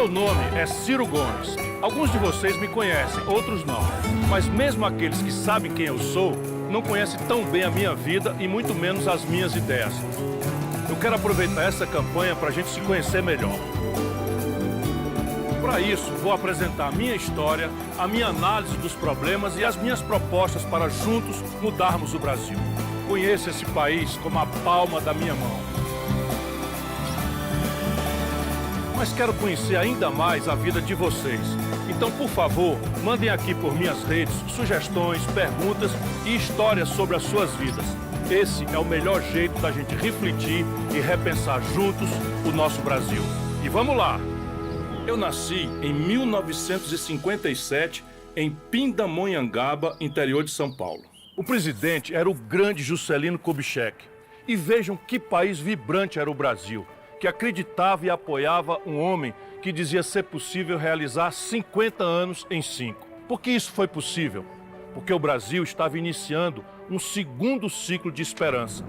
Meu nome é Ciro Gomes. Alguns de vocês me conhecem, outros não. Mas mesmo aqueles que sabem quem eu sou, não conhecem tão bem a minha vida e muito menos as minhas ideias. Eu quero aproveitar essa campanha para a gente se conhecer melhor. Para isso, vou apresentar a minha história, a minha análise dos problemas e as minhas propostas para juntos mudarmos o Brasil. Conheço esse país como a palma da minha mão. Mas quero conhecer ainda mais a vida de vocês. Então, por favor, mandem aqui por minhas redes sugestões, perguntas e histórias sobre as suas vidas. Esse é o melhor jeito da gente refletir e repensar juntos o nosso Brasil. E vamos lá! Eu nasci em 1957 em Pindamonhangaba, interior de São Paulo. O presidente era o grande Juscelino Kubitschek. E vejam que país vibrante era o Brasil, que acreditava e apoiava um homem que dizia ser possível realizar 50 anos em 5. Por que isso foi possível? Porque o Brasil estava iniciando um segundo ciclo de esperança.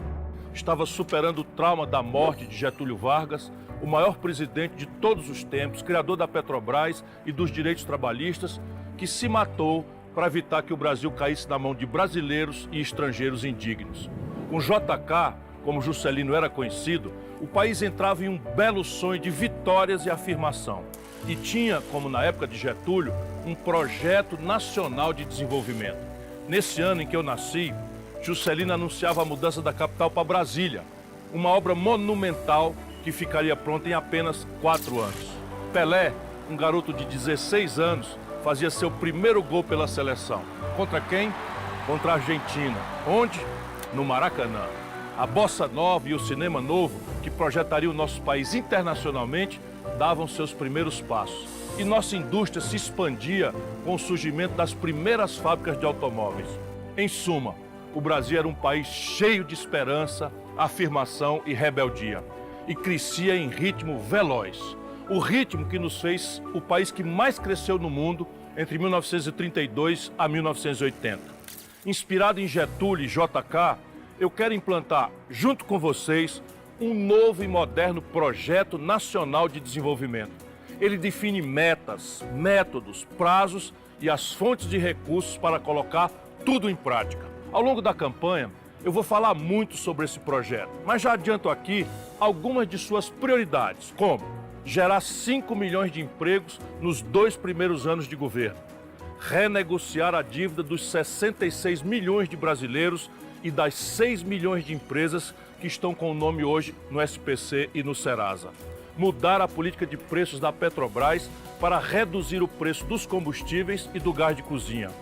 Estava superando o trauma da morte de Getúlio Vargas, o maior presidente de todos os tempos, criador da Petrobras e dos direitos trabalhistas, que se matou para evitar que o Brasil caísse na mão de brasileiros e estrangeiros indignos. Com JK, como Juscelino era conhecido, o país entrava em um belo sonho de vitórias e afirmação. E tinha, como na época de Getúlio, um projeto nacional de desenvolvimento. Nesse ano em que eu nasci, Juscelino anunciava a mudança da capital para Brasília, uma obra monumental que ficaria pronta em apenas 4 anos. Pelé, um garoto de 16 anos, fazia seu primeiro gol pela seleção. Contra quem? Contra a Argentina. Onde? No Maracanã. A bossa nova e o cinema novo, que projetaria o nosso país internacionalmente, davam seus primeiros passos. E nossa indústria se expandia com o surgimento das primeiras fábricas de automóveis. Em suma, o Brasil era um país cheio de esperança, afirmação e rebeldia. E crescia em ritmo veloz. O ritmo que nos fez o país que mais cresceu no mundo entre 1932 a 1980. Inspirado em Getúlio e JK, eu quero implantar, junto com vocês, um novo e moderno projeto nacional de desenvolvimento. Ele define metas, métodos, prazos e as fontes de recursos para colocar tudo em prática. Ao longo da campanha, eu vou falar muito sobre esse projeto, mas já adianto aqui algumas de suas prioridades, como gerar 5 milhões de empregos nos 2 primeiros anos de governo, renegociar a dívida dos 66 milhões de brasileiros e das 6 milhões de empresas que estão com o nome hoje no SPC e no Serasa, mudar a política de preços da Petrobras para reduzir o preço dos combustíveis e do gás de cozinha,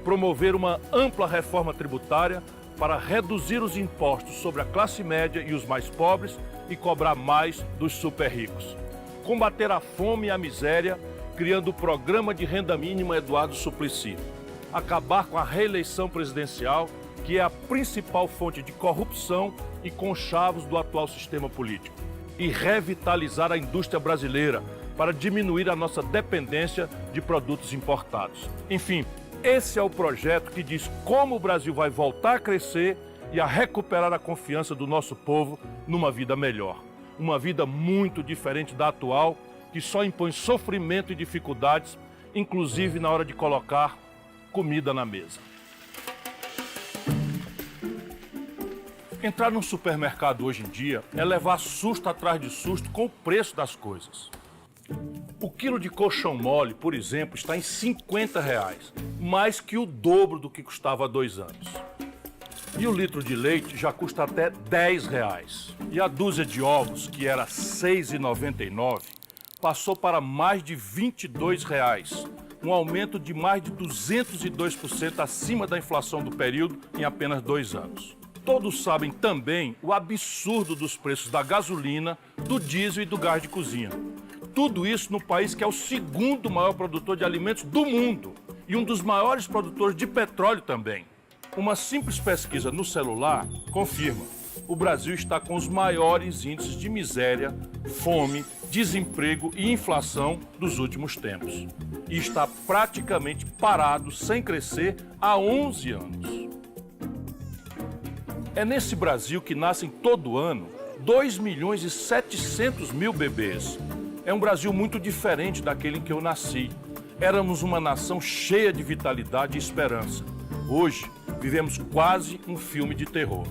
promover uma ampla reforma tributária para reduzir os impostos sobre a classe média e os mais pobres e cobrar mais dos super ricos. Combater a fome e a miséria, criando o programa de renda mínima Eduardo Suplicy. Acabar com a reeleição presidencial, que é a principal fonte de corrupção e conchavos do atual sistema político. E revitalizar a indústria brasileira para diminuir a nossa dependência de produtos importados. Enfim, esse é o projeto que diz como o Brasil vai voltar a crescer e a recuperar a confiança do nosso povo numa vida melhor. Uma vida muito diferente da atual, que só impõe sofrimento e dificuldades, inclusive na hora de colocar comida na mesa. Entrar num supermercado hoje em dia é levar susto atrás de susto com o preço das coisas. O quilo de colchão mole, por exemplo, está em R$50, mais que o dobro do que custava há 2 anos. E o litro de leite já custa até R$10. E a dúzia de ovos, que era R$ 6,99, passou para mais de R$22, um aumento de mais de 202% acima da inflação do período em apenas 2 anos. Todos sabem também o absurdo dos preços da gasolina, do diesel e do gás de cozinha. Tudo isso no país que é o segundo maior produtor de alimentos do mundo e um dos maiores produtores de petróleo também. Uma simples pesquisa no celular confirma: o Brasil está com os maiores índices de miséria, fome, desemprego e inflação dos últimos tempos. E está praticamente parado, sem crescer, há 11 anos. É nesse Brasil que nascem todo ano 2,7 milhões de bebês. É um Brasil muito diferente daquele em que eu nasci. Éramos uma nação cheia de vitalidade e esperança. Hoje, vivemos quase um filme de terror.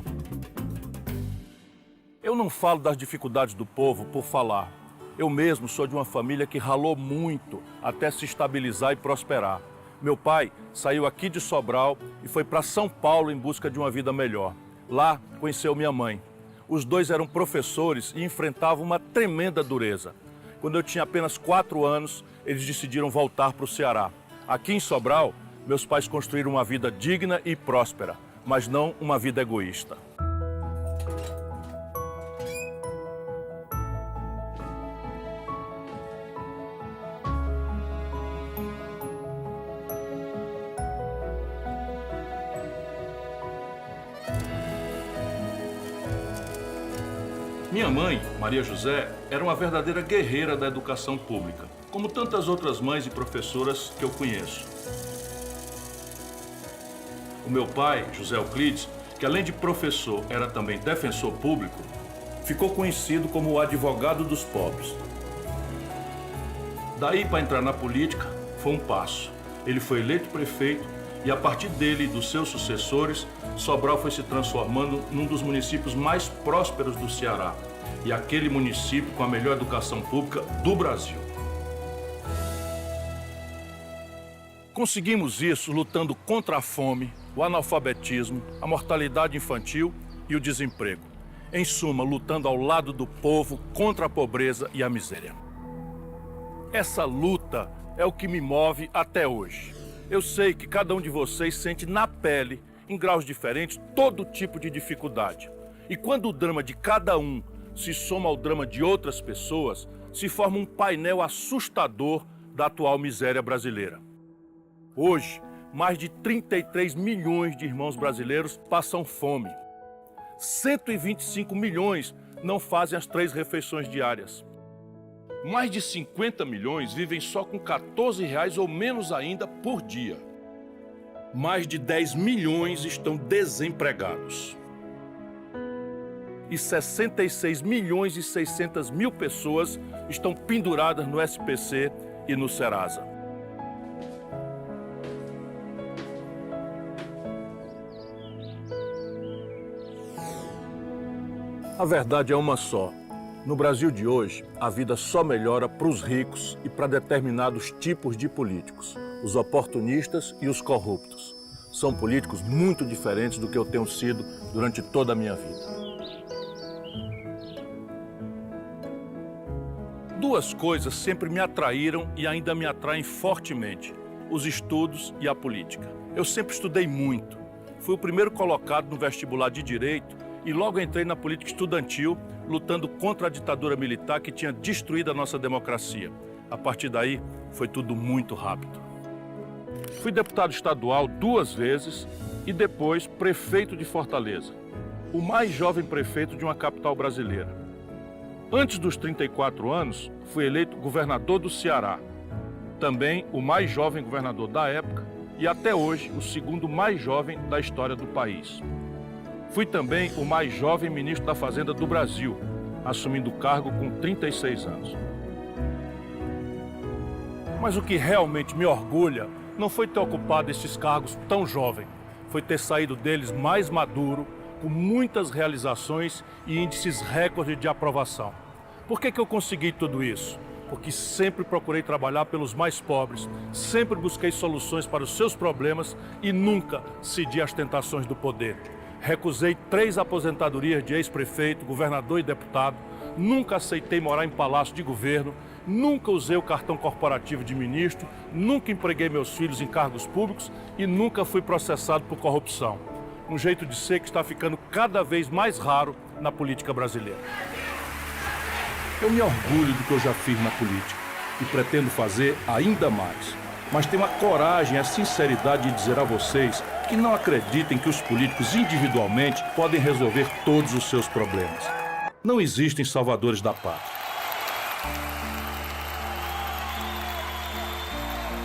Eu não falo das dificuldades do povo por falar. Eu mesmo sou de uma família que ralou muito até se estabilizar e prosperar. Meu pai saiu aqui de Sobral e foi para São Paulo em busca de uma vida melhor. Lá conheceu minha mãe. Os dois eram professores e enfrentavam uma tremenda dureza. Quando eu tinha apenas 4 anos, eles decidiram voltar para o Ceará. Aqui em Sobral, meus pais construíram uma vida digna e próspera, mas não uma vida egoísta. Minha mãe, Maria José, era uma verdadeira guerreira da educação pública, como tantas outras mães e professoras que eu conheço. O meu pai, José Euclides, que além de professor era também defensor público, ficou conhecido como o advogado dos pobres. Daí para entrar na política foi um passo. Ele foi eleito prefeito e a partir dele e dos seus sucessores, Sobral foi se transformando num dos municípios mais prósperos do Ceará e aquele município com a melhor educação pública do Brasil. Conseguimos isso lutando contra a fome, o analfabetismo, a mortalidade infantil e o desemprego. Em suma, lutando ao lado do povo contra a pobreza e a miséria. Essa luta é o que me move até hoje. Eu sei que cada um de vocês sente na pele, em graus diferentes, todo tipo de dificuldade. E quando o drama de cada um se soma ao drama de outras pessoas, se forma um painel assustador da atual miséria brasileira. Hoje, mais de 33 milhões de irmãos brasileiros passam fome. 125 milhões não fazem as 3 refeições diárias. Mais de 50 milhões vivem só com R$14 ou menos ainda por dia. Mais de 10 milhões estão desempregados. E 66 milhões e 600 mil pessoas estão penduradas no SPC e no Serasa. A verdade é uma só. No Brasil de hoje, a vida só melhora para os ricos e para determinados tipos de políticos, os oportunistas e os corruptos. São políticos muito diferentes do que eu tenho sido durante toda a minha vida. 2 coisas sempre me atraíram e ainda me atraem fortemente: os estudos e a política. Eu sempre estudei muito. Fui o primeiro colocado no vestibular de Direito e logo entrei na política estudantil, lutando contra a ditadura militar que tinha destruído a nossa democracia. A partir daí, foi tudo muito rápido. Fui deputado estadual 2 vezes e depois prefeito de Fortaleza, o mais jovem prefeito de uma capital brasileira. Antes dos 34 anos, fui eleito governador do Ceará, também o mais jovem governador da época e até hoje o segundo mais jovem da história do país. Fui também o mais jovem ministro da Fazenda do Brasil, assumindo o cargo com 36 anos. Mas o que realmente me orgulha não foi ter ocupado esses cargos tão jovem, foi ter saído deles mais maduro, com muitas realizações e índices recordes de aprovação. Por que eu consegui tudo isso? Porque sempre procurei trabalhar pelos mais pobres, sempre busquei soluções para os seus problemas e nunca cedi às tentações do poder. Recusei 3 aposentadorias de ex-prefeito, governador e deputado, nunca aceitei morar em palácio de governo, nunca usei o cartão corporativo de ministro, nunca empreguei meus filhos em cargos públicos e nunca fui processado por corrupção. Um jeito de ser que está ficando cada vez mais raro na política brasileira. Eu me orgulho do que eu já fiz na política e pretendo fazer ainda mais. Mas tenho a coragem e a sinceridade de dizer a vocês que não acreditem que os políticos individualmente podem resolver todos os seus problemas. Não existem salvadores da pátria.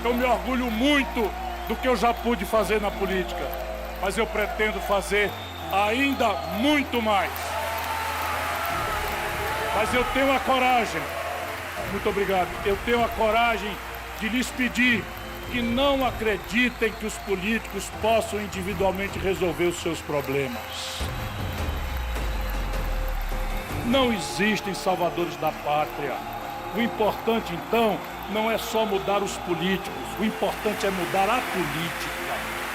Eu me orgulho muito do que eu já pude fazer na política, mas eu pretendo fazer ainda muito mais. Mas eu tenho a coragem Muito obrigado. Eu tenho a coragem de lhes pedir que não acreditem que os políticos possam individualmente resolver os seus problemas. Não existem salvadores da pátria. O importante, então, não é só mudar os políticos. O importante é mudar a política.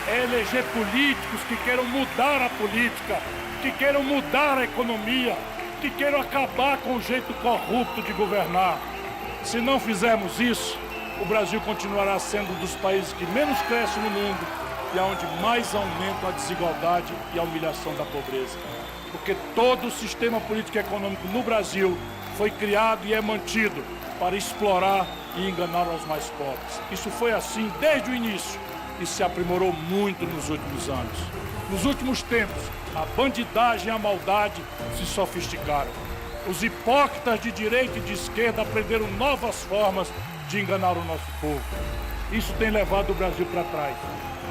É eleger políticos que queiram mudar a política, que queiram mudar a economia, que queiram acabar com o jeito corrupto de governar. Se não fizermos isso, o Brasil continuará sendo um dos países que menos cresce no mundo e onde mais aumenta a desigualdade e a humilhação da pobreza. Porque todo o sistema político e econômico no Brasil foi criado e é mantido para explorar e enganar os mais pobres. Isso foi assim desde o início e se aprimorou muito nos últimos anos. Nos últimos tempos, a bandidagem e a maldade se sofisticaram. Os hipócritas de direita e de esquerda aprenderam novas formas de enganar o nosso povo. Isso tem levado o Brasil para trás.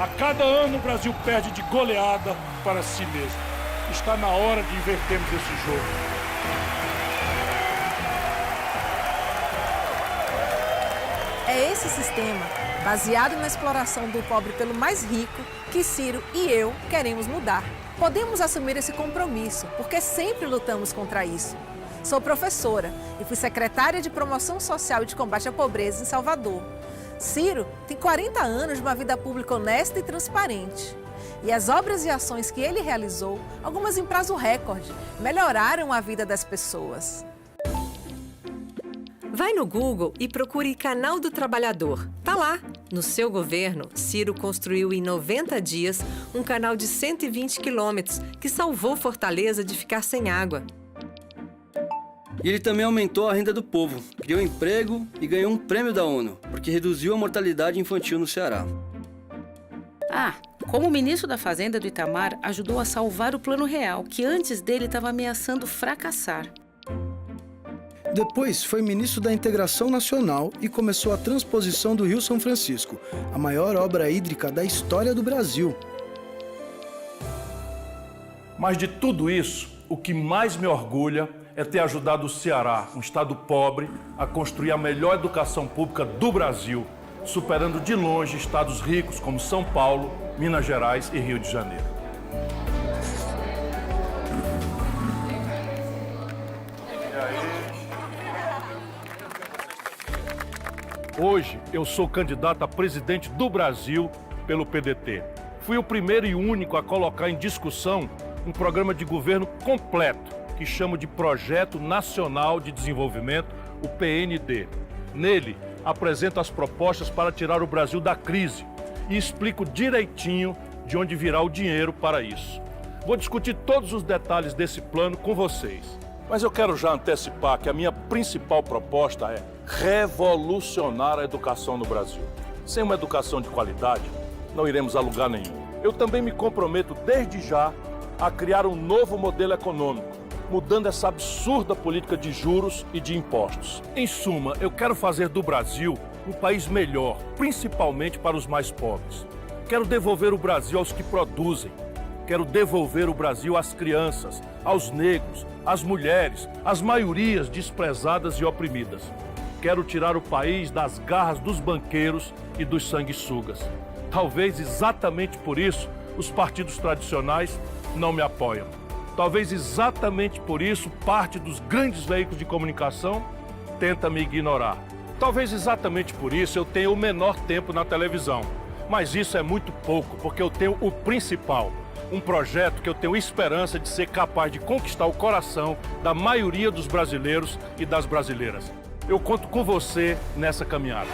A cada ano o Brasil perde de goleada para si mesmo. Está na hora de invertermos esse jogo. É esse sistema, baseado na exploração do pobre pelo mais rico, que Ciro e eu queremos mudar. Podemos assumir esse compromisso, porque sempre lutamos contra isso. Sou professora e fui secretária de Promoção Social e de Combate à Pobreza em Salvador. Ciro tem 40 anos de uma vida pública honesta e transparente. E as obras e ações que ele realizou, algumas em prazo recorde, melhoraram a vida das pessoas. Vai no Google e procure Canal do Trabalhador. Tá lá. No seu governo, Ciro construiu em 90 dias um canal de 120 quilômetros que salvou Fortaleza de ficar sem água. E ele também aumentou a renda do povo, criou emprego e ganhou um prêmio da ONU, porque reduziu a mortalidade infantil no Ceará. Como ministro da Fazenda do Itamar, ajudou a salvar o Plano Real, que antes dele estava ameaçando fracassar. Depois foi ministro da Integração Nacional e começou a transposição do Rio São Francisco, a maior obra hídrica da história do Brasil. Mas de tudo isso, o que mais me orgulha é ter ajudado o Ceará, um estado pobre, a construir a melhor educação pública do Brasil, superando de longe estados ricos como São Paulo, Minas Gerais e Rio de Janeiro. Hoje, eu sou candidato a presidente do Brasil pelo PDT. Fui o primeiro e único a colocar em discussão um programa de governo completo, que chamo de Projeto Nacional de Desenvolvimento, o PND. Nele, apresento as propostas para tirar o Brasil da crise e explico direitinho de onde virá o dinheiro para isso. Vou discutir todos os detalhes desse plano com vocês. Mas eu quero já antecipar que a minha principal proposta é revolucionar a educação no Brasil. Sem uma educação de qualidade, não iremos a lugar nenhum. Eu também me comprometo desde já a criar um novo modelo econômico, mudando essa absurda política de juros e de impostos. Em suma, eu quero fazer do Brasil um país melhor, principalmente para os mais pobres. Quero devolver o Brasil aos que produzem. Quero devolver o Brasil às crianças, aos negros, às mulheres, às maiorias desprezadas e oprimidas. Quero tirar o país das garras dos banqueiros e dos sanguessugas. Talvez exatamente por isso os partidos tradicionais não me apoiam. Talvez exatamente por isso parte dos grandes veículos de comunicação tenta me ignorar. Talvez exatamente por isso eu tenha o menor tempo na televisão. Mas isso é muito pouco, porque eu tenho o principal. Um projeto que eu tenho esperança de ser capaz de conquistar o coração da maioria dos brasileiros e das brasileiras. Eu conto com você nessa caminhada.